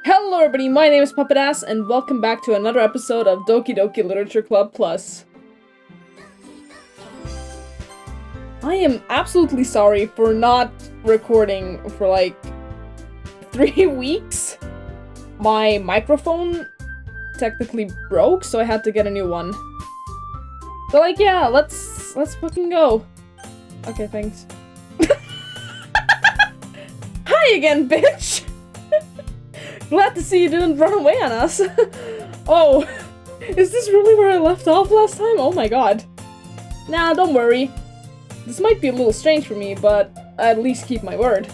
Hello everybody, my name is Puppet Ass, and welcome back to another episode of Doki Doki Literature Club Plus. I am absolutely sorry for not recording for like 3 weeks. My microphone technically broke, so I had to get a new one. So like, yeah, let's fucking go. Okay, thanks. Hi again, bitch! Glad to see you didn't run away on us. Oh, is this really where I left off last time? Oh my god. Nah, don't worry. This might be a little strange for me, but I at least keep my word.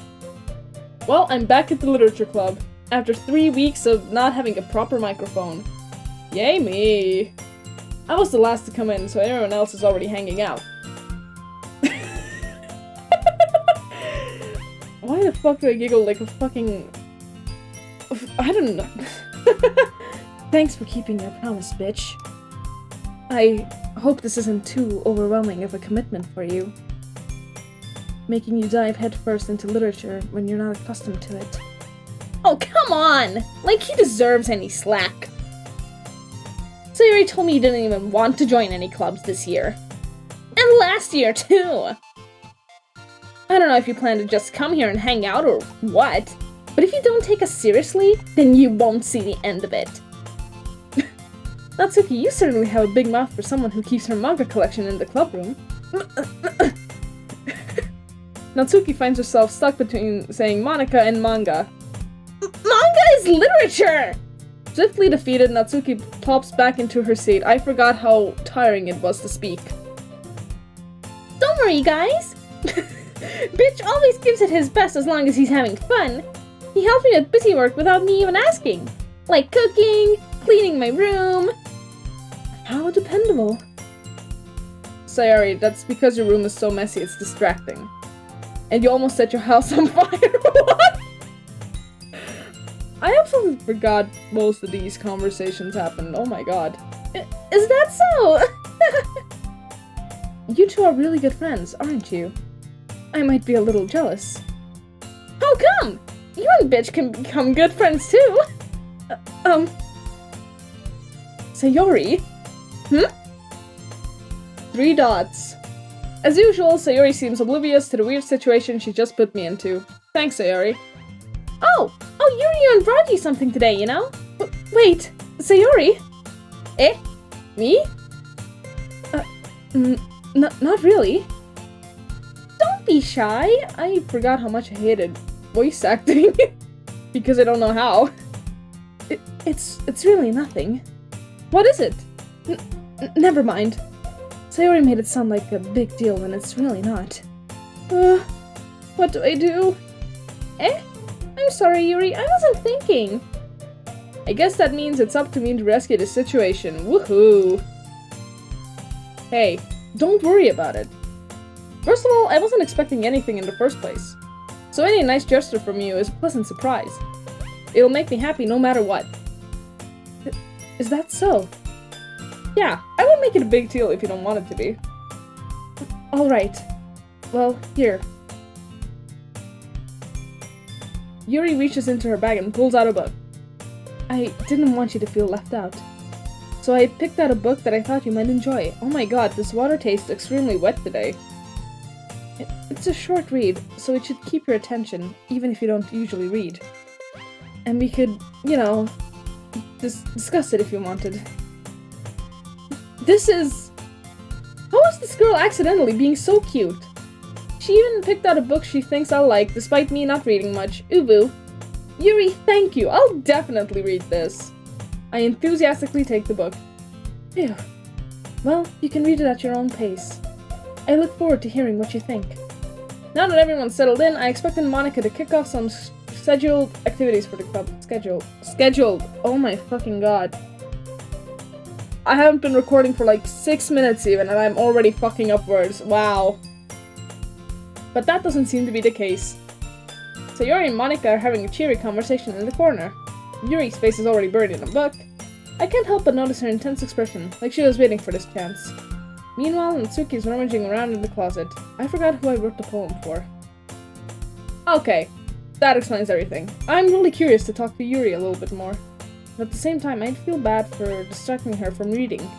Well, I'm back at the literature club, after 3 weeks of not having a proper microphone. Yay me! I was the last to come in, so everyone else is already hanging out. Why the fuck do I giggle like a fucking... I don't know. Thanks for keeping your promise, bitch. I hope this isn't too overwhelming of a commitment for you. Making you dive headfirst into literature when you're not accustomed to it. Oh, come on! Like he deserves any slack. So you already told me you didn't even want to join any clubs this year. And last year, too! I don't know if you plan to just come here and hang out or what. But if you don't take us seriously, then you won't see the end of it. Natsuki, you certainly have a big mouth for someone who keeps her manga collection in the club room. Natsuki finds herself stuck between saying Monica and manga. Manga is literature! Swiftly defeated, Natsuki plops back into her seat. I forgot how tiring it was to speak. Don't worry, guys! Bitch always gives it his best as long as he's having fun. He helps me with busy work without me even asking. Like cooking, cleaning my room. How dependable. Sayori, that's because your room is so messy, it's distracting. And you almost set your house on fire. What? I absolutely forgot most of these conversations happened. Oh my god. Is that so? You two are really good friends, aren't you? I might be a little jealous. How come? You and bitch can become good friends too. Sayori? 3 dots. As usual, Sayori seems oblivious to the weird situation she just put me into. Thanks, Sayori. Oh, Yuri brought you something today, you know? Wait, Sayori? Eh? Me? Not really. Don't be shy. I forgot how much I hated voice acting. Because I don't know how. It's really nothing. What is it? Never mind. Sayori made it sound like a big deal when it's really not. What do I do? Eh? I'm sorry, Yuri, I wasn't thinking. I guess that means it's up to me to rescue the situation. Woohoo! Hey, don't worry about it. First of all, I wasn't expecting anything in the first place. So any nice gesture from you is a pleasant surprise. It'll make me happy no matter what. Is that so? Yeah, I won't make it a big deal if you don't want it to be. Alright. Well, here. Yuri reaches into her bag and pulls out a book. I didn't want you to feel left out. So I picked out a book that I thought you might enjoy. Oh my god, this water tastes extremely wet today. It's a short read, so it should keep your attention, even if you don't usually read. And we could, you know, discuss it if you wanted. This is... How is this girl accidentally being so cute? She even picked out a book she thinks I'll like, despite me not reading much. Ubu. Yuri, thank you. I'll definitely read this. I enthusiastically take the book. Phew. Well, you can read it at your own pace. I look forward to hearing what you think. Now that everyone's settled in, I expected Monica to kick off some scheduled activities for the club. Scheduled. Oh my fucking god. I haven't been recording for like 6 minutes even, and I'm already fucking up words. Wow. But that doesn't seem to be the case. Sayori and Monica are having a cheery conversation in the corner. Yuri's face is already buried in a book. I can't help but notice her intense expression, like she was waiting for this chance. Meanwhile, Natsuki is rummaging around in the closet. I forgot who I wrote the poem for. Okay. that explains everything. I'm really curious to talk to Yuri a little bit more. But at the same time, I'd feel bad for distracting her from reading.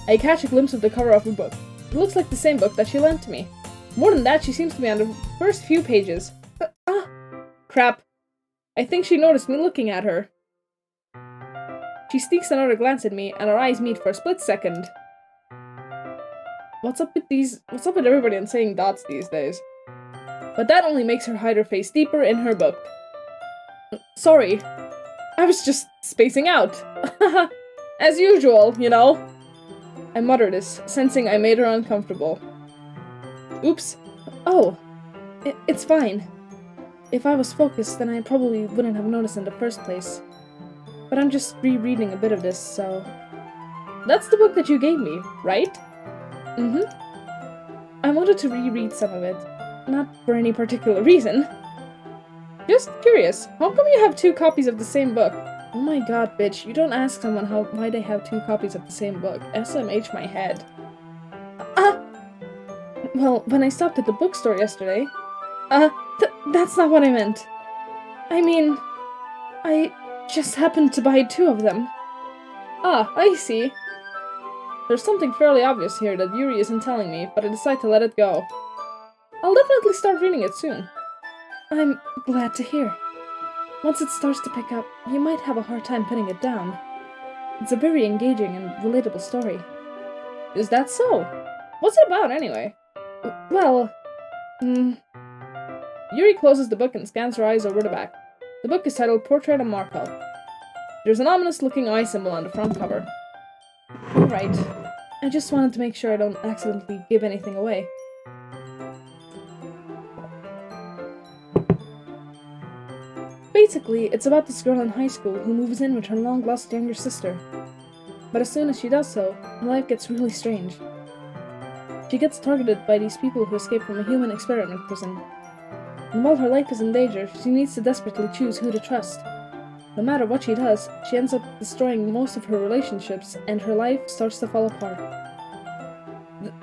I catch a glimpse of the cover of a book. It looks like the same book that she lent to me. More than that, she seems to be on the first few pages. Crap. I think she noticed me looking at her. She sneaks another glance at me, and our eyes meet for a split second. What's up with everybody and saying dots these days? But that only makes her hide her face deeper in her book. Sorry. I was just spacing out. As usual, you know. I mutter this, sensing I made her uncomfortable. Oops. Oh. It's fine. If I was focused, then I probably wouldn't have noticed in the first place. But I'm just rereading a bit of this, so... That's the book that you gave me, right? I wanted to reread some of it. Not for any particular reason. Just curious, how come you have 2 copies of the same book? Oh my god, bitch, you don't ask someone why they have 2 copies of the same book. SMH my head. Well, when I stopped at the bookstore yesterday... that's not what I meant. I mean... I just happened to buy 2 of them. I see. There's something fairly obvious here that Yuri isn't telling me, but I decide to let it go. I'll definitely start reading it soon. I'm glad to hear. Once it starts to pick up, you might have a hard time putting it down. It's a very engaging and relatable story. Is that so? What's it about, anyway? Well... Yuri closes the book and scans her eyes over the back. The book is titled Portrait of Markov. There's an ominous-looking eye symbol on the front cover. Alright. I just wanted to make sure I don't accidentally give anything away. Basically, it's about this girl in high school who moves in with her long-lost younger sister. But as soon as she does so, her life gets really strange. She gets targeted by these people who escaped from a human experiment prison. And while her life is in danger, she needs to desperately choose who to trust. No matter what she does, she ends up destroying most of her relationships, and her life starts to fall apart.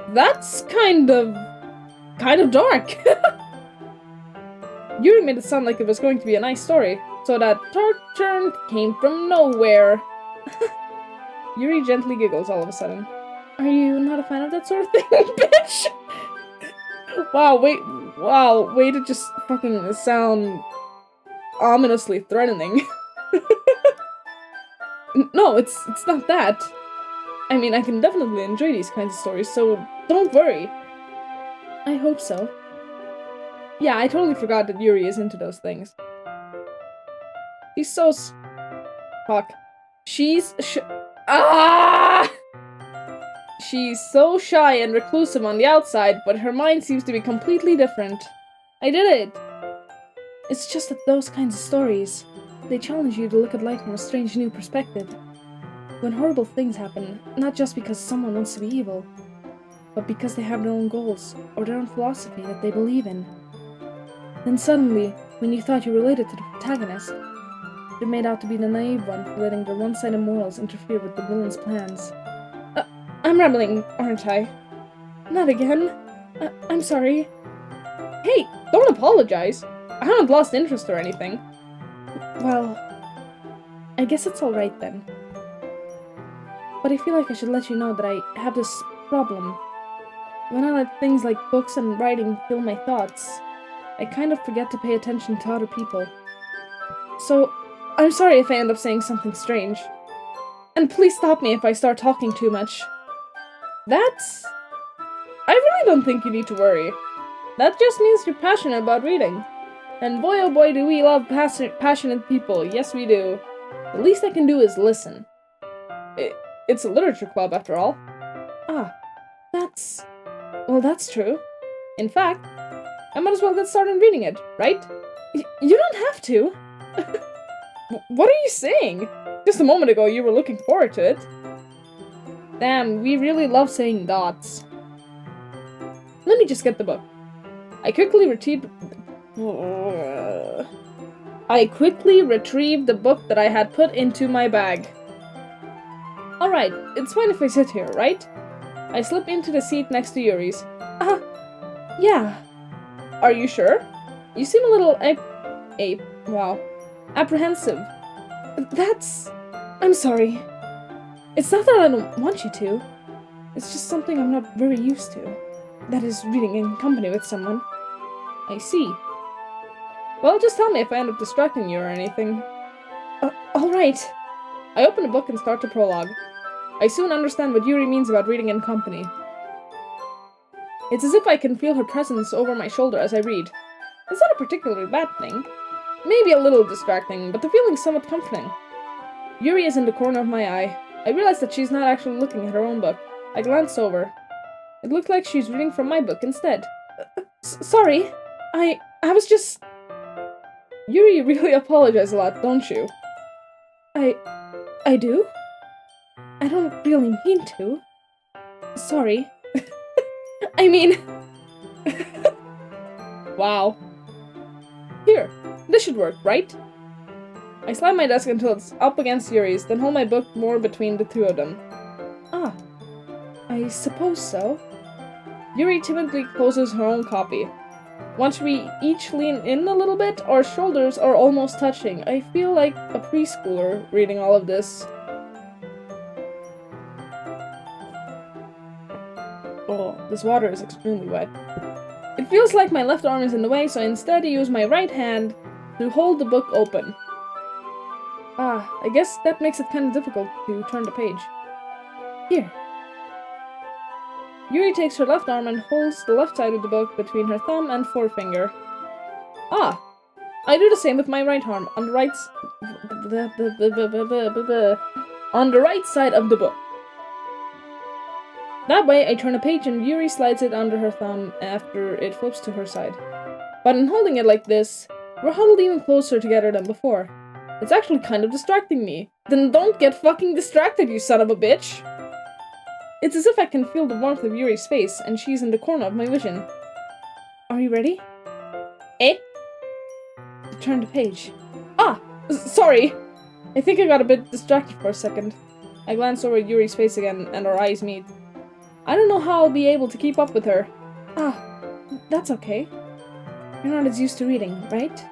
That's kind of dark. Yuri made it sound like it was going to be a nice story, so that dark turn came from nowhere. Yuri gently giggles all of a sudden. Are you not a fan of that sort of thing, bitch? Wow, way to just fucking sound ominously threatening. No, it's not that. I mean, I can definitely enjoy these kinds of stories, so don't worry. I hope so. Yeah, I totally forgot that Yuri is into those things. She's so fuck. She's She's so shy and reclusive on the outside, but her mind seems to be completely different. I did it! It's just that those kinds of stories, they challenge you to look at life from a strange new perspective. When horrible things happen, not just because someone wants to be evil, but because they have their own goals, or their own philosophy that they believe in. Then suddenly, when you thought you related to the protagonist, you're made out to be the naive one for letting their one-sided morals interfere with the villain's plans. I'm rambling, aren't I? Not again. I'm sorry. Hey, don't apologize. I haven't lost interest or anything. Well, I guess it's alright then. But I feel like I should let you know that I have this problem. When I let things like books and writing fill my thoughts, I kind of forget to pay attention to other people. So, I'm sorry if I end up saying something strange. And please stop me if I start talking too much. I really don't think you need to worry. That just means you're passionate about reading. And boy oh boy do we love passionate people, yes we do. The least I can do is listen. It's a literature club after all. That's true. In fact, I might as well get started reading it, right? You don't have to. What are you saying? Just a moment ago you were looking forward to it. Damn, we really love saying dots. Let me just get the book. I quickly retrieved the book that I had put into my bag. Alright, it's fine if I sit here, right? I slip into the seat next to Yuri's. Yeah. Are you sure? You seem a little apprehensive. I'm sorry. It's not that I don't want you to. It's just something I'm not very used to. That is, reading in company with someone. I see. Well, just tell me if I end up distracting you or anything. Alright. I open the book and start the prologue. I soon understand what Yuri means about reading in company. It's as if I can feel her presence over my shoulder as I read. It's not a particularly bad thing. Maybe a little distracting, but the feeling's somewhat comforting. Yuri is in the corner of my eye. I realize that she's not actually looking at her own book. I glance over. It looked like she's reading from my book instead. Sorry. I was just... Yuri, you really apologize a lot, don't you? I do? I don't really mean to. Sorry. I mean... Wow. Here, this should work, right? I slam my desk until it's up against Yuri's, then hold my book more between the two of them. Ah, I suppose so. Yuri timidly closes her own copy. Once we each lean in a little bit, our shoulders are almost touching. I feel like a preschooler reading all of this. Oh, this water is extremely wet. It feels like my left arm is in the way, so instead I use my right hand to hold the book open. Ah, I guess that makes it kind of difficult to turn the page. Here. Yuri takes her left arm and holds the left side of the book between her thumb and forefinger. Ah! I do the same with my right arm, on the right side of the book. That way, I turn a page and Yuri slides it under her thumb after it flips to her side. But in holding it like this, we're huddled even closer together than before. It's actually kind of distracting me. Then don't get fucking distracted, you son of a bitch! It's as if I can feel the warmth of Yuri's face, and she's in the corner of my vision. Are you ready? Eh? Turn the page. Ah! Sorry! I think I got a bit distracted for a second. I glance over at Yuri's face again, and our eyes meet. I don't know how I'll be able to keep up with her. Ah, that's okay. You're not as used to reading, right?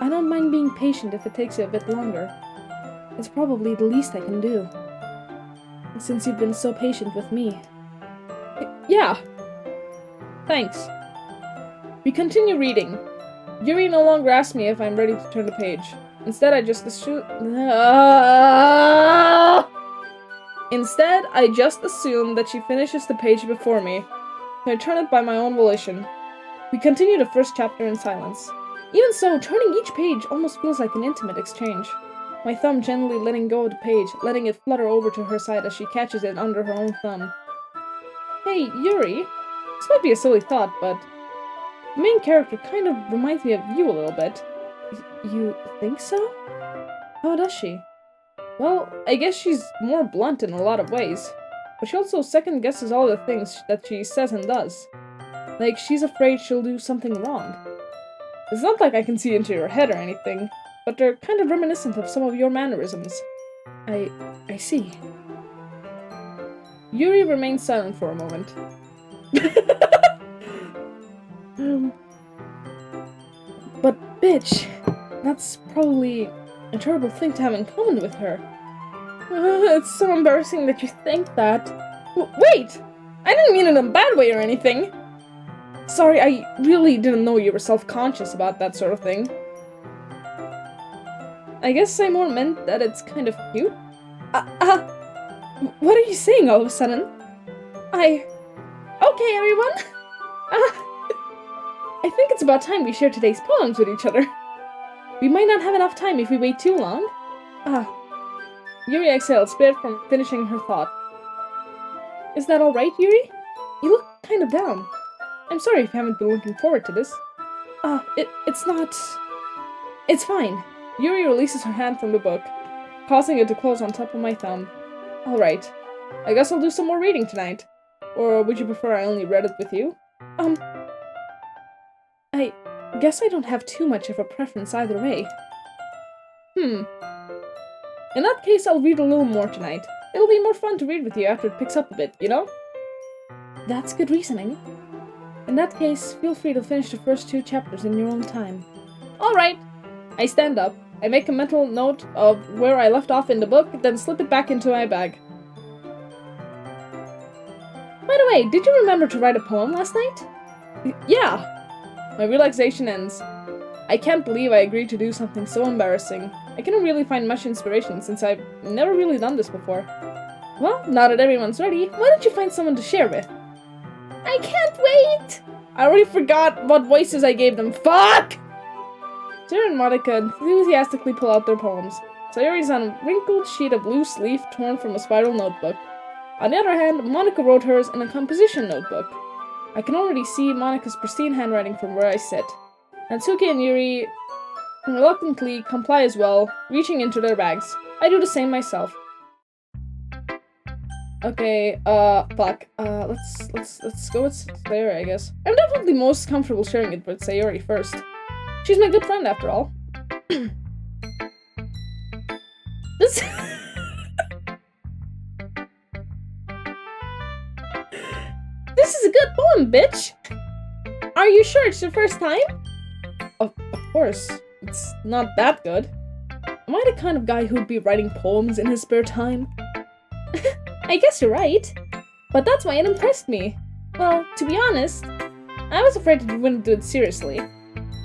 I don't mind being patient if it takes you a bit longer. It's probably the least I can do. Since you've been so patient with me. Yeah. Thanks. We continue reading. Yuri no longer asks me if I'm ready to turn the page. Instead, I just assume... Instead, I just assume that she finishes the page before me, so I turn it by my own volition. We continue the first chapter in silence. Even so, turning each page almost feels like an intimate exchange. My thumb gently letting go of the page, letting it flutter over to her side as she catches it under her own thumb. Hey, Yuri. This might be a silly thought, but the main character kind of reminds me of you a little bit. You think so? How does she? Well, I guess she's more blunt in a lot of ways, but she also second-guesses all the things that she says and does. Like, she's afraid she'll do something wrong. It's not like I can see into your head or anything, but they're kind of reminiscent of some of your mannerisms. I see. Yuri remains silent for a moment. But bitch, that's probably a terrible thing to have in common with her. It's so embarrassing that you think that. Wait! I didn't mean it in a bad way or anything. Sorry, I really didn't know you were self-conscious about that sort of thing. I guess I more meant that it's kind of cute. What are you saying all of a sudden? Okay, everyone. I think it's about time we share today's poems with each other. We might not have enough time if we wait too long. Yuri exhaled, spared from finishing her thought. Is that alright, Yuri? You look kind of down. I'm sorry if you haven't been looking forward to this. It's not... It's fine. Yuri releases her hand from the book, causing it to close on top of my thumb. Alright. I guess I'll do some more reading tonight. Or would you prefer I only read it with you? I guess I don't have too much of a preference either way. In that case, I'll read a little more tonight. It'll be more fun to read with you after it picks up a bit, you know? That's good reasoning. In that case, feel free to finish the first 2 chapters in your own time. Alright. I stand up. I make a mental note of where I left off in the book, then slip it back into my bag. By the way, did you remember to write a poem last night? Yeah. My relaxation ends. I can't believe I agreed to do something so embarrassing. I cannot really find much inspiration since I've never really done this before. Well, now that everyone's ready, why don't you find someone to share with? I can't wait! I already forgot what voices I gave them. Fuck! Sarah and Monica enthusiastically pull out their poems. Sayori's on a wrinkled sheet of loose leaf torn from a spiral notebook. On the other hand, Monica wrote hers in a composition notebook. I can already see Monica's pristine handwriting from where I sit. Natsuki and Yuri reluctantly comply as well, reaching into their bags. I do the same myself. Okay, fuck. Let's go with Sayori, I guess. I'm definitely most comfortable sharing it with Sayori first. She's my good friend, after all. This... This is a good poem, bitch! Are you sure it's your first time? Of course. It's not that good. Am I the kind of guy who'd be writing poems in his spare time? I guess you're right. But that's why it impressed me. Well, to be honest, I was afraid that you wouldn't do it seriously.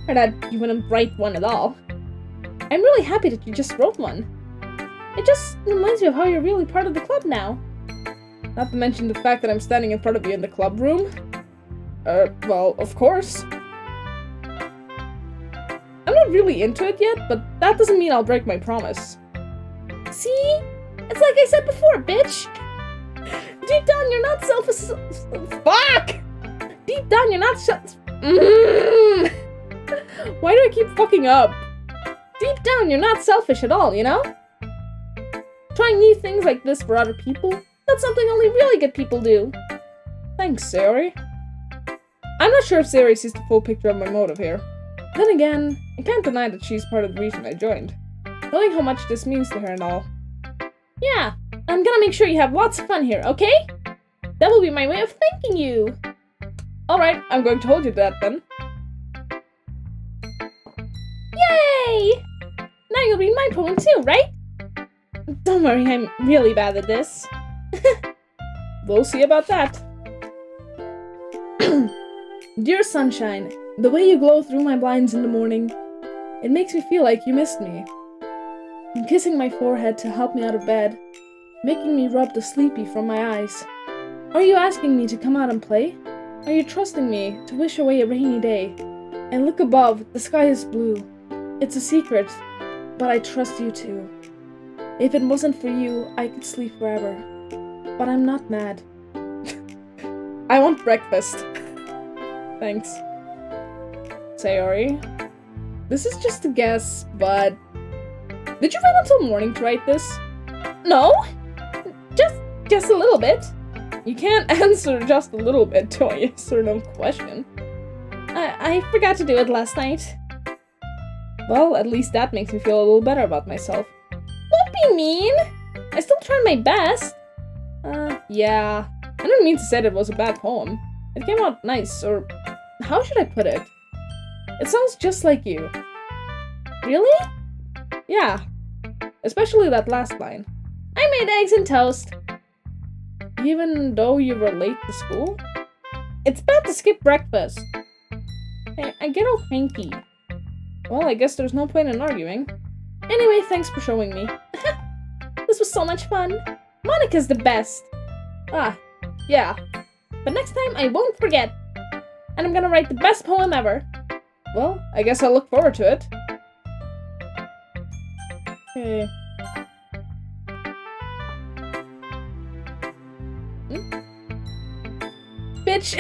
Or that you wouldn't write one at all. I'm really happy that you just wrote one. It just reminds me of how you're really part of the club now. Not to mention the fact that I'm standing in front of you in the club room. Well, of course. I'm not really into it yet, but that doesn't mean I'll break my promise. See? It's like I said before, bitch! Deep down, you're not Fuck! Deep down, you're not Why do I keep fucking up? Deep down, you're not selfish at all, you know? Trying new things like this for other people, that's something only really good people do. Thanks, Sayori. I'm not sure if Sayori sees the full picture of my motive here. Then again, I can't deny that she's part of the reason I joined. Knowing how much this means to her and all. Yeah, I'm gonna make sure you have lots of fun here, okay? That will be my way of thanking you. Alright, I'm going to hold you to that then. Yay! Now you'll read my poem too, right? Don't worry, I'm really bad at this. We'll see about that. Dear sunshine, the way you glow through my blinds in the morning, it makes me feel like you missed me. And kissing my forehead to help me out of bed, making me rub the sleepy from my eyes. Are you asking me to come out and play? Are you trusting me to wish away a rainy day? And look above, the sky is blue. It's a secret, but I trust you too. If it wasn't for you, I could sleep forever. But I'm not mad. I want breakfast. Thanks. Sayori. This is just a guess, but... Did you wait until morning to write this? No! Just a little bit. You can't answer just a little bit to a yes or no question. I forgot to do it last night. Well, at least that makes me feel a little better about myself. Don't be mean! I still tried my best. Yeah. I didn't mean to say it was a bad poem. It came out nice, or... How should I put it? It sounds just like you. Really? Yeah. Especially that last line. I made eggs and toast. Even though you were late to school? It's bad to skip breakfast. I get all cranky. Well, I guess there's no point in arguing. Anyway, thanks for showing me. This was so much fun. Monica's the best. Ah, yeah. But next time I won't forget. And I'm gonna write the best poem ever. Well, I guess I'll look forward to it. Okay. Bitch.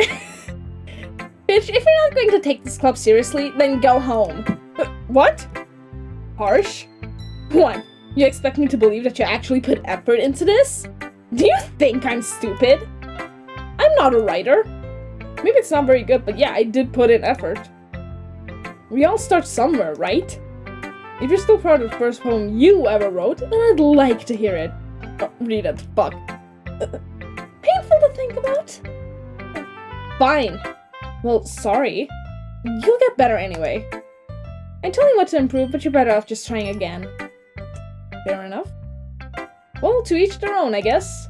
Bitch, if you're not going to take this club seriously, then go home. What? Harsh? What? You expect me to believe that you actually put effort into this? Do you think I'm stupid? I'm not a writer. Maybe it's not very good, but yeah, I did put in effort. We all start somewhere, right? If you're still proud of the first poem you ever wrote, then I'd like to hear it. Oh, read it, fuck. Painful to think about. Fine. Well, sorry. You'll get better anyway. I told you what to improve, but you're better off just trying again. Fair enough. Well, to each their own, I guess.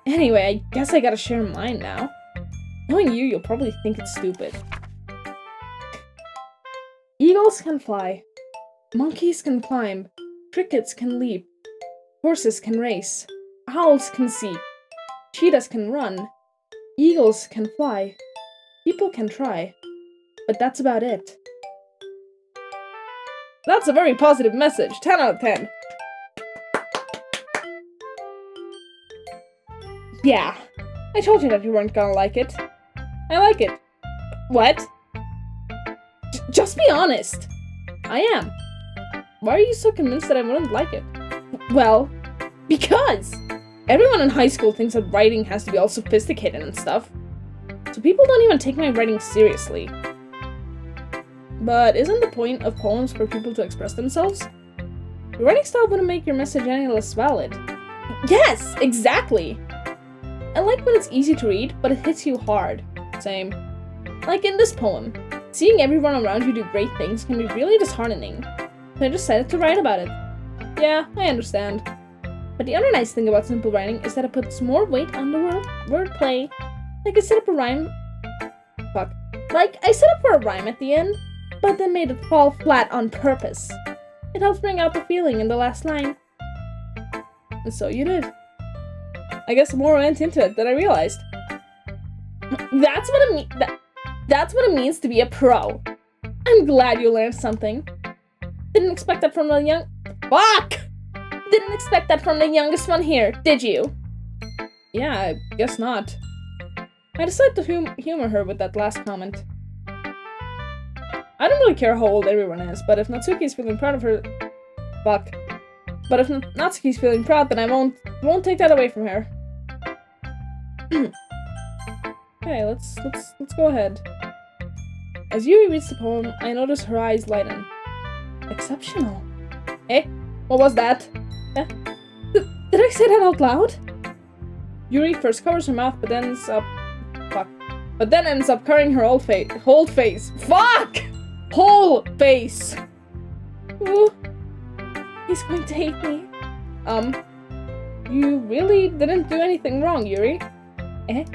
Anyway, I guess I gotta share mine now. Knowing you, you'll probably think it's stupid. Eagles can fly. Monkeys can climb. Crickets can leap. Horses can race. Owls can see. Cheetahs can run. Eagles can fly. People can try. But that's about it. That's a very positive message. 10 out of 10. Yeah, I told you that you weren't gonna like it. I like it. What? Just be honest. I am. Why are you so convinced that I wouldn't like it? Well, because everyone in high school thinks that writing has to be all sophisticated and stuff. So people don't even take my writing seriously. But isn't the point of poems for people to express themselves? Your writing style wouldn't make your message any less valid. Yes, exactly! I like when it's easy to read, but it hits you hard. Same. Like in this poem, seeing everyone around you do great things can be really disheartening. So I decided to write about it. Yeah, I understand. But the other nice thing about simple writing is that it puts more weight on the wordplay. Like I set up a rhyme. I set up for a rhyme at the end, but then made it fall flat on purpose. It helps bring out the feeling in the last line. And so you did. I guess more went into it than I realized. That's what it means to be a pro. I'm glad you learned something. Didn't expect that from the Didn't expect that from the youngest one here, did you? Yeah, I guess not. I decided to humor her with that last comment. I don't really care how old everyone is, but if Natsuki's feeling proud of her... But if Natsuki's feeling proud, then I won't take that away from her. Okay, let's go ahead. As Yuri reads the poem, I notice her eyes lighten. Exceptional. Eh? What was that? Eh? Did I say that out loud? Yuri first covers her mouth, but then ends up covering her whole face. Fuck! Whole face! Ooh. He's going to hate me. You really didn't do anything wrong, Yuri. Eh?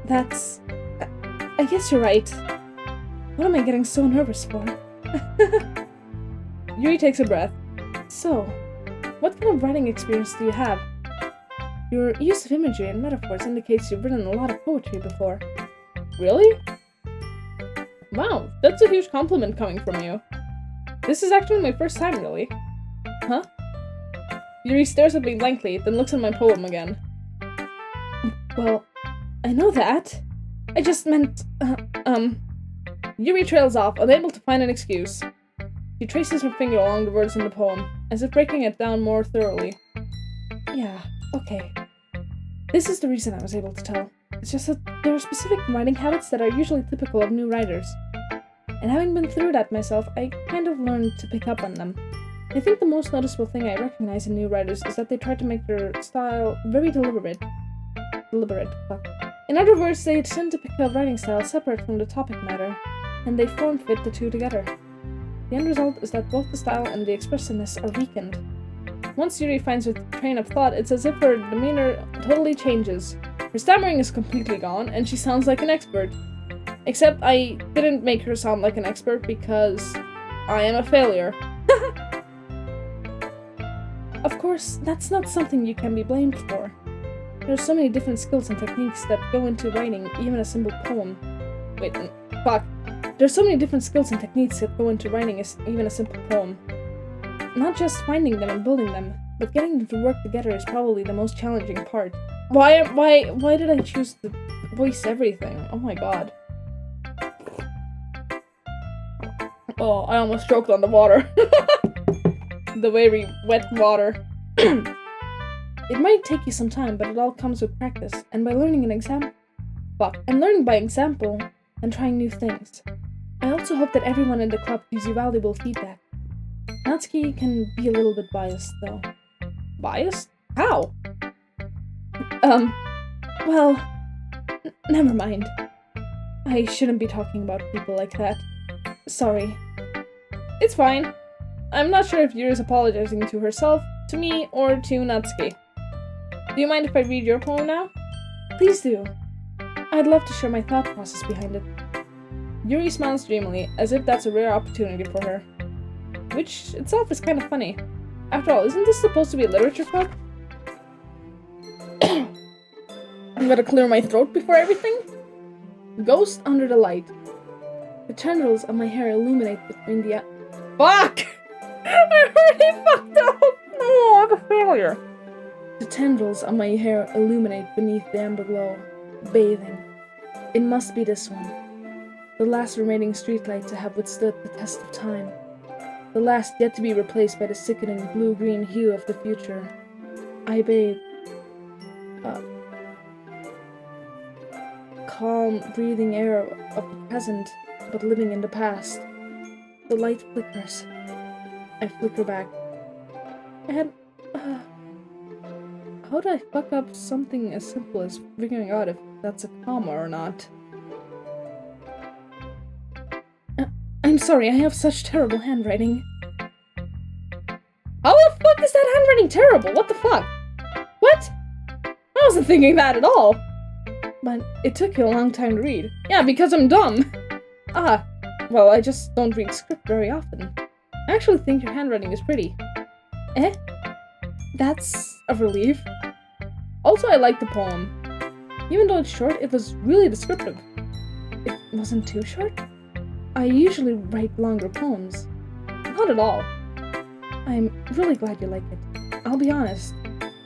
That's... I guess you're right. What am I getting so nervous for? Yuri takes a breath. So, what kind of writing experience do you have? Your use of imagery and metaphors indicates you've written a lot of poetry before. Really? Wow, that's a huge compliment coming from you. This is actually my first time, really. Huh? Yuri stares at me blankly, then looks at my poem again. Well, I know that. I just meant, Yuri trails off, unable to find an excuse. She traces her finger along the words in the poem, as if breaking it down more thoroughly. Yeah, okay. This is the reason I was able to tell. It's just that there are specific writing habits that are usually typical of new writers. And having been through that myself, I kind of learned to pick up on them. I think the most noticeable thing I recognize in new writers is that they try to make their style very deliberate. In other words, they tend to pick a writing style separate from the topic matter, and they form-fit the two together. The end result is that both the style and the expressiveness are weakened. Once Yuri finds her train of thought, it's as if her demeanor totally changes. Her stammering is completely gone, and she sounds like an expert. Except I didn't make her sound like an expert because I am a failure. Of course, that's not something you can be blamed for. There are so many different skills and techniques that go into writing even a simple poem. There are so many different skills and techniques that go into writing even a simple poem. Not just finding them and building them, but getting them to work together is probably the most challenging part. Why did I choose to voice everything? Oh my god. Oh, I almost choked on the water. The very wet water. It might take you some time, but it all comes with practice, and by learning by example, and trying new things. I also hope that everyone in the club gives you valuable feedback. Natsuki can be a little bit biased, though. Biased? How? Well, never mind. I shouldn't be talking about people like that. Sorry. It's fine. I'm not sure if Yuri's apologizing to herself, to me, or to Natsuki. Do you mind if I read your poem now? Please do. I'd love to share my thought process behind it. Yuri smiles dreamily, as if that's a rare opportunity for her. Which itself is kind of funny. After all, isn't this supposed to be a literature club? I'm gonna clear my throat before everything. Ghost under the light. The tendrils of my hair illuminate between the... Fuck! I already fucked up! No, I'm a failure. The tendrils of my hair illuminate beneath the amber glow, bathing. It must be this one. The last remaining streetlight to have withstood the test of time. The last yet to be replaced by the sickening blue-green hue of the future. I bathe. Calm, breathing air of the present, but living in the past. The light flickers. I flicker back. And, how do I fuck up something as simple as figuring out if that's a comma or not? I'm sorry, I have such terrible handwriting. How the fuck is that handwriting terrible? What the fuck? What? I wasn't thinking that at all. But it took you a long time to read. Yeah, because I'm dumb. Well, I just don't read script very often. I actually think your handwriting is pretty. Eh? That's a relief. Also, I like the poem. Even though it's short, it was really descriptive. It wasn't too short? I usually write longer poems. Not at all. I'm really glad you like it. I'll be honest.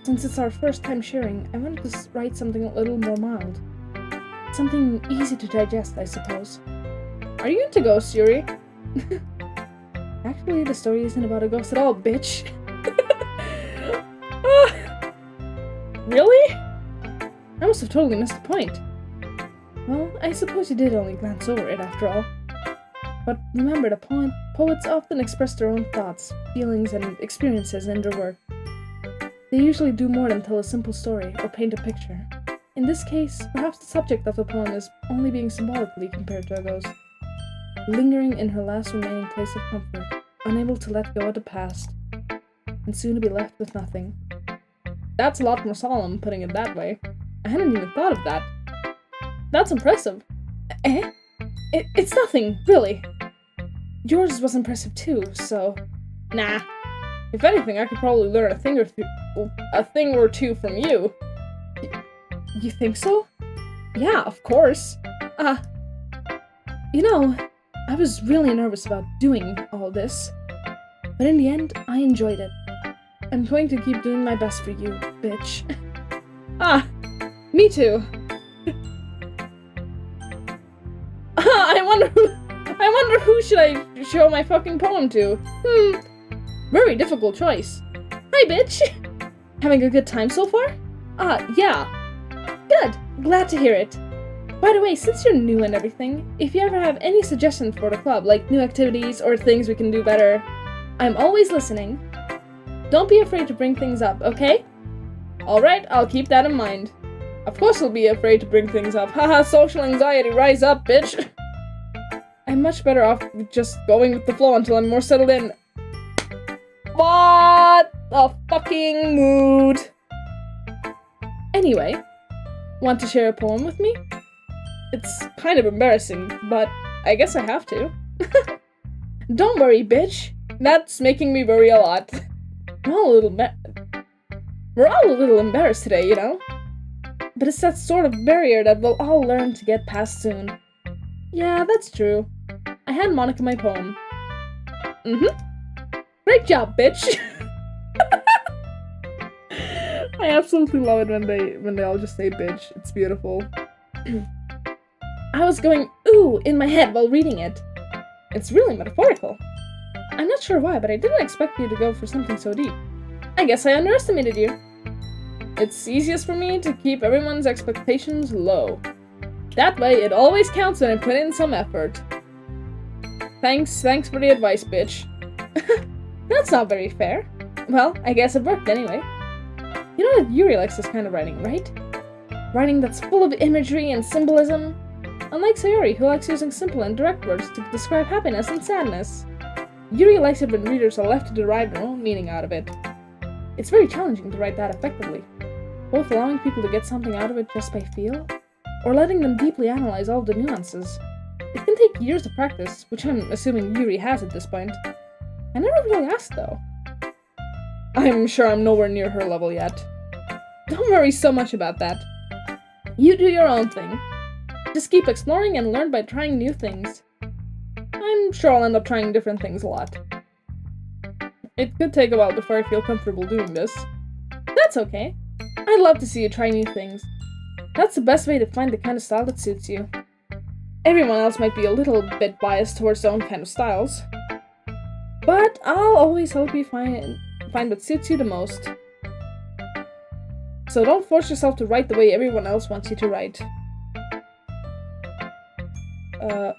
Since it's our first time sharing, I wanted to write something a little more mild. Something easy to digest, I suppose. Are you into ghosts, Yuri? Actually, the story isn't about a ghost at all, bitch. Really? I must have totally missed the point. Well, I suppose you did only glance over it after all. But remember, poets often express their own thoughts, feelings, and experiences in their work. They usually do more than tell a simple story or paint a picture. In this case, perhaps the subject of the poem is only being symbolically compared to a ghost, lingering in her last remaining place of comfort, unable to let go of the past, and soon to be left with nothing. That's a lot more solemn, putting it that way. I hadn't even thought of that. That's impressive. Eh? It's nothing, really. Yours was impressive too, so... Nah. If anything, I could probably learn a thing or two from you. You think so? Yeah, of course. You know, I was really nervous about doing all this. But in the end, I enjoyed it. I'm going to keep doing my best for you, bitch. Me too. I wonder who should I show my fucking poem to? Very difficult choice. Hi, bitch! Having a good time so far? Yeah. Good. Glad to hear it. By the way, since you're new and everything, if you ever have any suggestions for the club, like new activities or things we can do better, I'm always listening. Don't be afraid to bring things up, okay? Alright, I'll keep that in mind. Of course I'll be afraid to bring things up. Haha, social anxiety, rise up, bitch! I'm much better off with just going with the flow until I'm more settled in. What a fucking mood! Anyway, want to share a poem with me? It's kind of embarrassing, but I guess I have to. Don't worry, bitch. That's making me worry a lot. We're all a little embarrassed today, you know? But it's that sort of barrier that we'll all learn to get past soon. Yeah, that's true. I hand Monica my poem. Great job, bitch! I absolutely love it when they all just say bitch. It's beautiful. I was going ooh in my head while reading it. It's really metaphorical. I'm not sure why, but I didn't expect you to go for something so deep. I guess I underestimated you. It's easiest for me to keep everyone's expectations low. That way, it always counts when I put in some effort. Thanks for the advice, bitch. That's not very fair. Well, I guess it worked anyway. You know that Yuri likes this kind of writing, right? Writing that's full of imagery and symbolism. Unlike Sayori, who likes using simple and direct words to describe happiness and sadness. Yuri likes it when readers are left to derive their own meaning out of it. It's very challenging to write that effectively, both allowing people to get something out of it just by feel, or letting them deeply analyze all the nuances. It can take years of practice, which I'm assuming Yuri has at this point. I never really asked, though. I'm sure I'm nowhere near her level yet. Don't worry so much about that. You do your own thing. Just keep exploring and learn by trying new things. I'm sure I'll end up trying different things a lot. It could take a while before I feel comfortable doing this. That's okay. I'd love to see you try new things. That's the best way to find the kind of style that suits you. Everyone else might be a little bit biased towards their own kind of styles, but I'll always help you find what suits you the most. So don't force yourself to write the way everyone else wants you to write.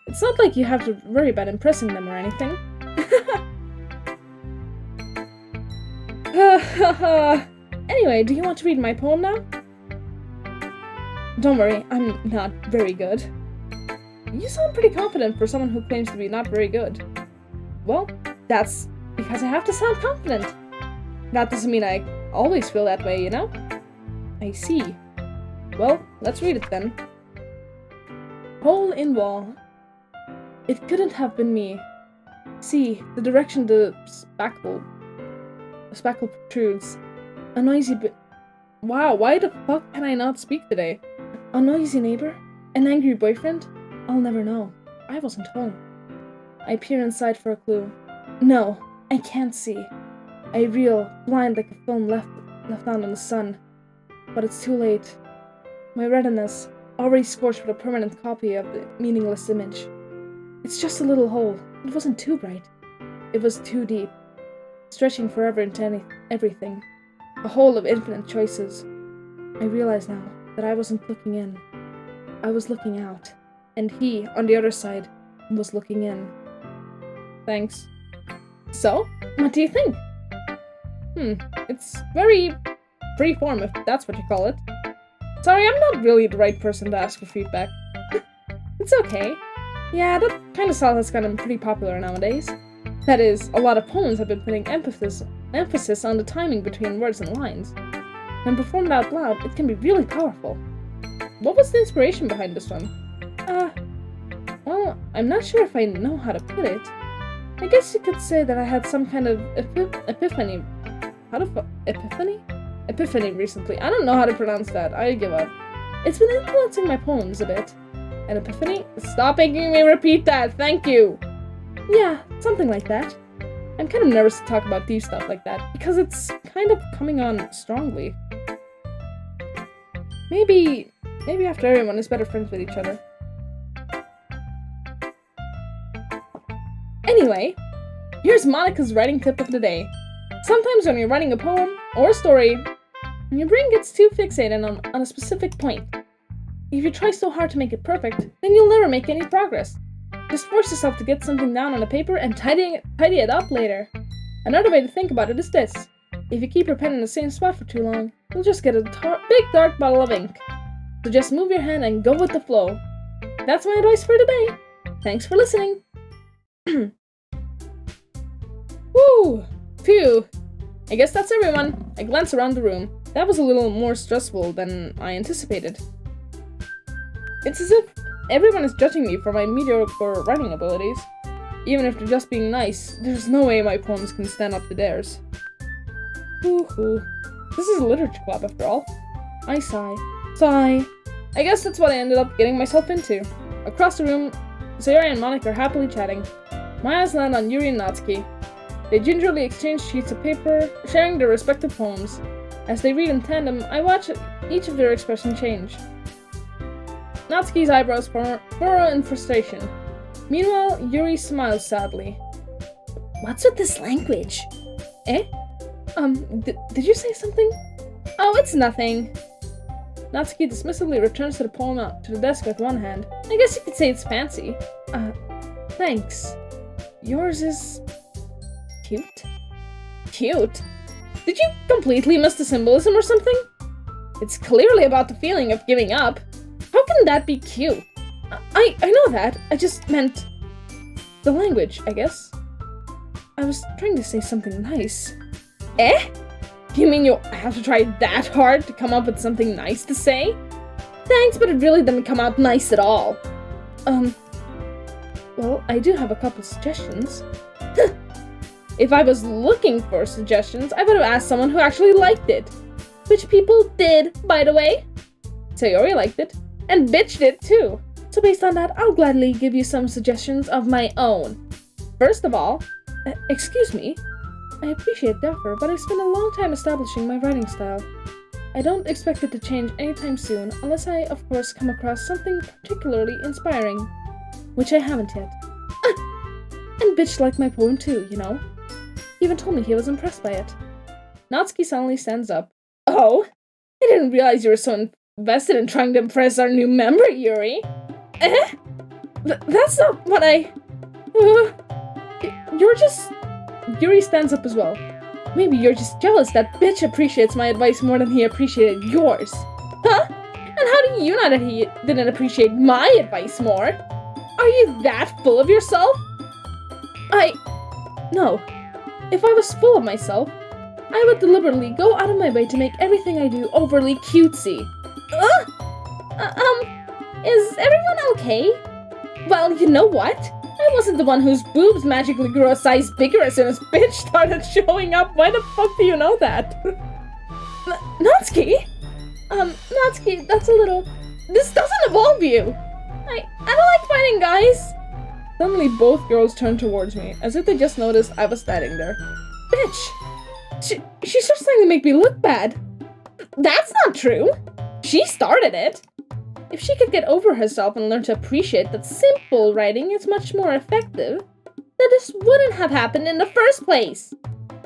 It's not like you have to worry about impressing them or anything. Anyway, do you want to read my poem now? Don't worry, I'm not very good. You sound pretty confident for someone who claims to be not very good. Well, that's because I have to sound confident. That doesn't mean I always feel that way, you know? I see. Well, let's read it then. Hole in wall. It couldn't have been me. See, the direction the spackle protrudes. A noisy Wow, why the fuck can I not speak today? A noisy neighbor? An angry boyfriend? I'll never know. I wasn't home. I peer inside for a clue. No, I can't see. I reel, blind like a film left out in the sun. But it's too late. My retina's already scorched with a permanent copy of the meaningless image. It's just a little hole. It wasn't too bright. It was too deep, stretching forever into everything. A hole of infinite choices. I realize now that I wasn't looking in. I was looking out. And he, on the other side, was looking in. Thanks. So, what do you think? It's very freeform, if that's what you call it. Sorry, I'm not really the right person to ask for feedback. It's okay. Yeah, that kind of style has gotten pretty popular nowadays. That is, a lot of poems have been putting emphasis on the timing between words and lines. When performed out loud, it can be really powerful. What was the inspiration behind this one? Well, I'm not sure if I know how to put it. I guess you could say that I had some kind of epiphany. Epiphany recently. I don't know how to pronounce that. I give up. It's been influencing my poems a bit. An epiphany? Stop making me repeat that, thank you! Yeah, something like that. I'm kind of nervous to talk about deep stuff like that, because it's kind of coming on strongly. Maybe after everyone is better friends with each other. Anyway, here's Monica's writing tip of the day. Sometimes when you're writing a poem or a story, your brain gets too fixated on a specific point. If you try so hard to make it perfect, then you'll never make any progress. Just force yourself to get something down on a paper and tidy it up later. Another way to think about it is this. If you keep your pen in the same spot for too long, you'll just get a big dark bottle of ink. So just move your hand and go with the flow. That's my advice for today. Thanks for listening. Woo! Phew! I guess that's everyone. I glance around the room. That was a little more stressful than I anticipated. It's as if everyone is judging me for my mediocre writing abilities. Even if they're just being nice, there's no way my poems can stand up to theirs. Hoo-hoo. This is a literature club after all. I sigh. Sigh. I guess that's what I ended up getting myself into. Across the room, Sarah and Monica are happily chatting. My eyes land on Yuri and Natsuki. They gingerly exchange sheets of paper, sharing their respective poems. As they read in tandem, I watch each of their expressions change. Natsuki's eyebrows furrow in frustration. Meanwhile, Yuri smiles sadly. What's with this language? Eh? Did you say something? Oh, it's nothing. Natsuki dismissively returns to the poem out to the desk with one hand. I guess you could say it's fancy. Thanks. Yours is... cute? Cute? Did you completely miss the symbolism or something? It's clearly about the feeling of giving up. How can that be cute? I know that. I just meant... the language, I guess. I was trying to say something nice. Eh? You mean you have to try that hard to come up with something nice to say? Thanks, but it really didn't come out nice at all. Well, I do have a couple suggestions. If I was looking for suggestions, I would have asked someone who actually liked it. Which people did, by the way. Sayori liked it, and bitched it too. So based on that, I'll gladly give you some suggestions of my own. First of all, excuse me, I appreciate the offer, but I've spent a long time establishing my writing style. I don't expect it to change anytime soon, unless I, of course, come across something particularly inspiring. Which I haven't yet. And bitch liked my poem too, you know? He even told me he was impressed by it. Natsuki suddenly stands up. Oh? I didn't realize you were so invested in trying to impress our new member, Yuri. Eh? That's not what I... You're just... Yuri stands up as well. Maybe you're just jealous that bitch appreciates my advice more than he appreciated yours. Huh? And how do you know that he didn't appreciate my advice more? Are you that full of yourself? No. If I was full of myself, I would deliberately go out of my way to make everything I do overly cutesy. Is everyone okay? Well, you know what? I wasn't the one whose boobs magically grew a size bigger as soon as bitch started showing up. Why the fuck do you know that? Natsuki? Natsuki, that's a little... This doesn't involve you! I don't like fighting, guys! Suddenly both girls turned towards me, as if they just noticed I was standing there. Bitch! She's just trying to make me look bad. That's not true! She started it! If she could get over herself and learn to appreciate that simple writing is much more effective, then this wouldn't have happened in the first place.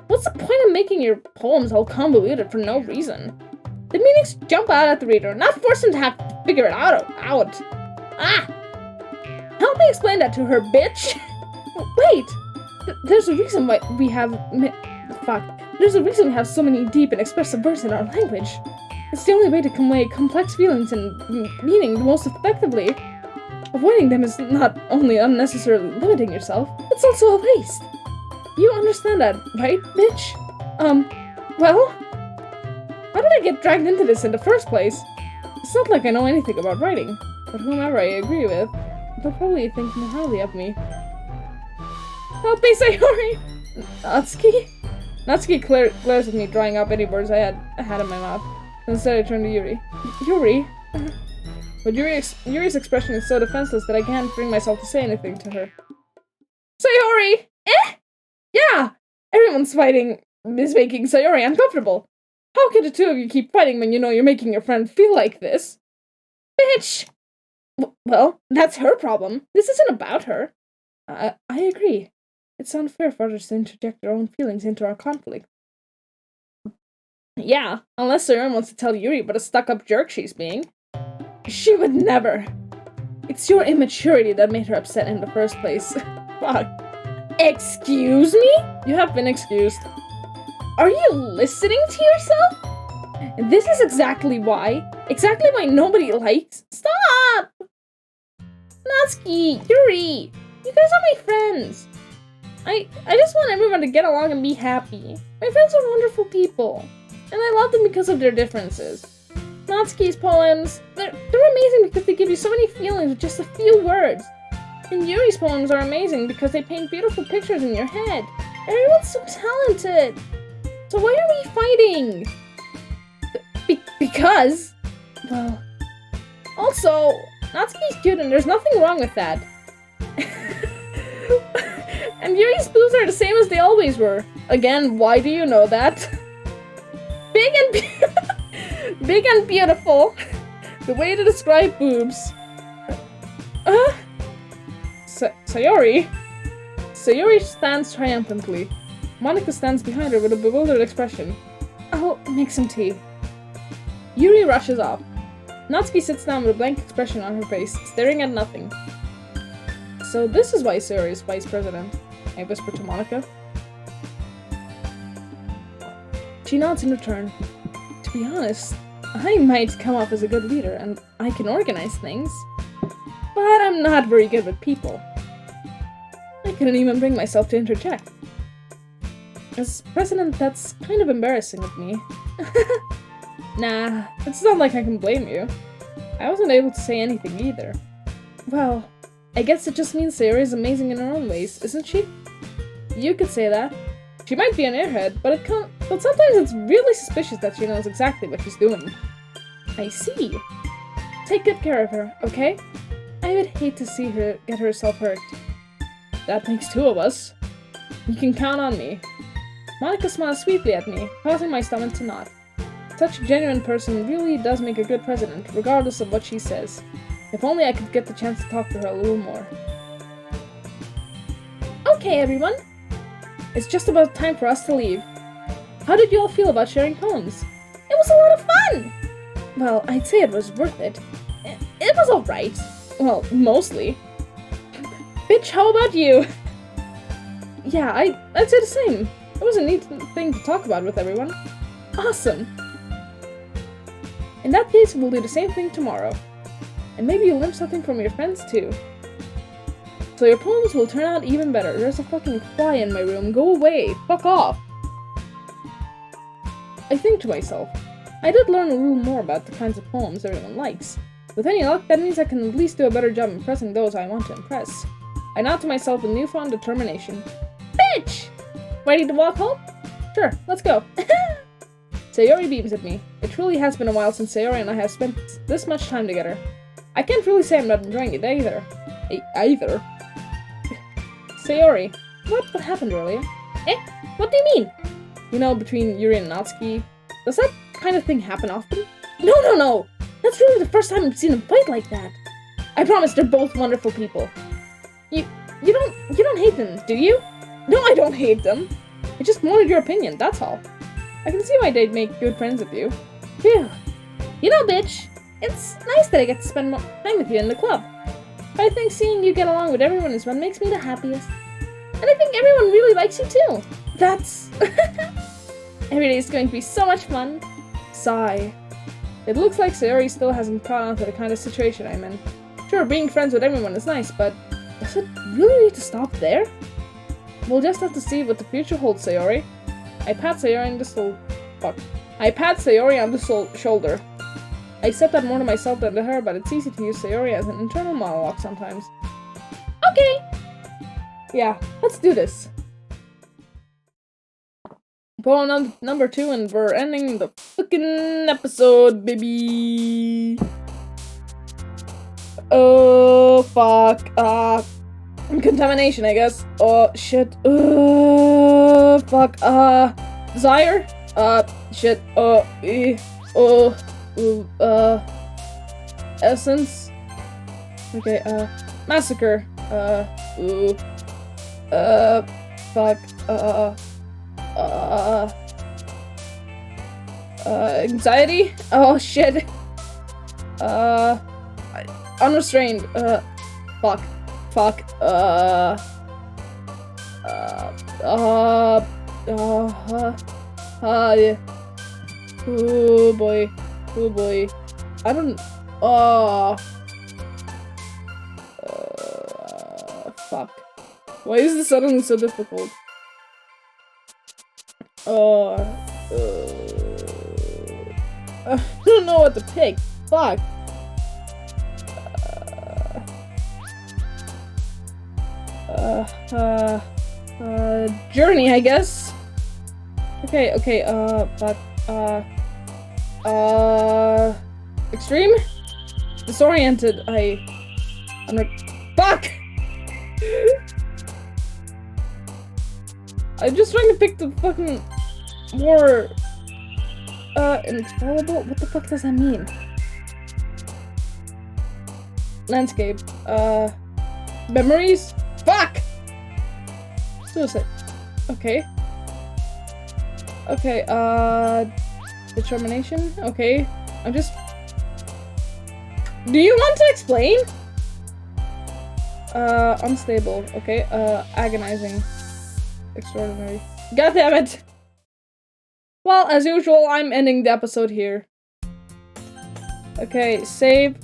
What's the point of making your poems all convoluted for no reason? The meanings jump out at the reader, not force them to have to figure it out. Help me explain that to her, bitch! Wait! There's a reason why we have... There's a reason we have so many deep and expressive words in our language. It's the only way to convey complex feelings and meaning the most effectively. Avoiding them is not only unnecessarily limiting yourself, it's also a waste. You understand that, right, bitch? Well? How did I get dragged into this in the first place? It's not like I know anything about writing, but whomever I agree with, they'll probably think more highly of me. Help me, Sayori! Natsuki? Natsuki glares at me, drawing up any words I had in my mouth. Instead, I turn to Yuri. Yuri? But Yuri's expression is so defenseless that I can't bring myself to say anything to her. Sayori! Eh? Yeah! Everyone's fighting is making Sayori uncomfortable. How can the two of you keep fighting when you know you're making your friend feel like this? Bitch! Well, that's her problem. This isn't about her. I agree. It's unfair for others to interject their own feelings into our conflict. Yeah, unless Sayori wants to tell Yuri what a stuck-up jerk she's being. She would never. It's your immaturity that made her upset in the first place. Fuck. Excuse me? You have been excused. Are you listening to yourself? This is exactly why nobody likes... Stop! Natsuki, Yuri, you guys are my friends. I just want everyone to get along and be happy. My friends are wonderful people. And I love them because of their differences. Natsuki's poems, they're amazing because they give you so many feelings with just a few words. And Yuri's poems are amazing because they paint beautiful pictures in your head. Everyone's so talented. So why are we fighting? Because, well, also, Natsuki's cute and there's nothing wrong with that. And Yuri's boobs are the same as they always were. Again, why do you know that? Big and beautiful. The way to describe boobs. Sayori? Sayori stands triumphantly. Monika stands behind her with a bewildered expression. I'll make some tea. Yuri rushes off. Natsuki sits down with a blank expression on her face, staring at nothing. So this is why Sayori is vice president, I whisper to Monika. She nods in return. To be honest, I might come off as a good leader, and I can organize things, but I'm not very good with people. I couldn't even bring myself to interject. As president, that's kind of embarrassing of me. Nah, it's not like I can blame you. I wasn't able to say anything either. Well, I guess it just means Sayori is amazing in her own ways, isn't she? You could say that. She might be an airhead, but sometimes it's really suspicious that she knows exactly what she's doing. I see. Take good care of her, okay? I would hate to see her get herself hurt. That makes two of us. You can count on me. Monica smiles sweetly at me, causing my stomach to knot. Such a genuine person really does make a good president, regardless of what she says. If only I could get the chance to talk to her a little more. Okay, everyone. It's just about time for us to leave. How did you all feel about sharing poems? It was a lot of fun! Well, I'd say it was worth it. It was alright. Well, mostly. Bitch, how about you? Yeah, I'd say the same. It was a neat thing to talk about with everyone. Awesome. In that case, we'll do the same thing tomorrow. And maybe you'll learn something from your friends too. So your poems will turn out even better. There's a fucking fly in my room. Go away. Fuck off. I think to myself, I did learn a little more about the kinds of poems everyone likes. With any luck, that means I can at least do a better job impressing those I want to impress. I nod to myself with newfound determination. Bitch! Ready to walk home? Sure, let's go. Sayori beams at me. It truly has been a while since Sayori and I have spent this much time together. I can't really say I'm not enjoying it either. Sayori, what happened earlier? Eh? What do you mean? You know, between Yuri and Natsuki. Does that kind of thing happen often? No! That's really the first time I've seen them fight like that. I promise they're both wonderful people. You don't hate them, do you? No, I don't hate them. I just wanted your opinion, that's all. I can see why they'd make good friends with you. Phew. You know, bitch, it's nice that I get to spend more time with you in the club. But I think seeing you get along with everyone is what makes me the happiest. And I think everyone really likes you too. That's... Every day is going to be so much fun. Sigh. It looks like Sayori still hasn't caught on to the kind of situation I'm in. Sure, being friends with everyone is nice, but does it really need to stop there? We'll just have to see what the future holds, Sayori. I pat Sayori on the shoulder. I said that more to myself than to her, but it's easy to use Sayori as an internal monologue sometimes. Okay! Yeah, let's do this. Poem number 2, and we're ending the fucking episode, baby! Oh, fuck. Contamination, I guess. Oh, shit. Fuck. Desire? Shit. Essence? Okay, massacre. Fuck. Anxiety? Oh, shit. Unrestrained. Fuck. Yeah. Oh boy. I don't. Fuck. Why is this suddenly so difficult? I don't know what to pick. Fuck. Journey, I guess. Okay, but, extreme? Disoriented, fuck! I'm just trying to pick the fucking more, inexplorable? What the fuck does that mean? Landscape, memories? Fuck! Suicide. Okay. Determination? Okay. I'm just... Do you want to explain? Unstable. Okay. Agonizing. Extraordinary. God damn it! Well, as usual, I'm ending the episode here. Okay, save.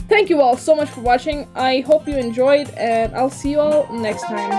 Thank you all so much for watching. I hope you enjoyed, and I'll see you all next time.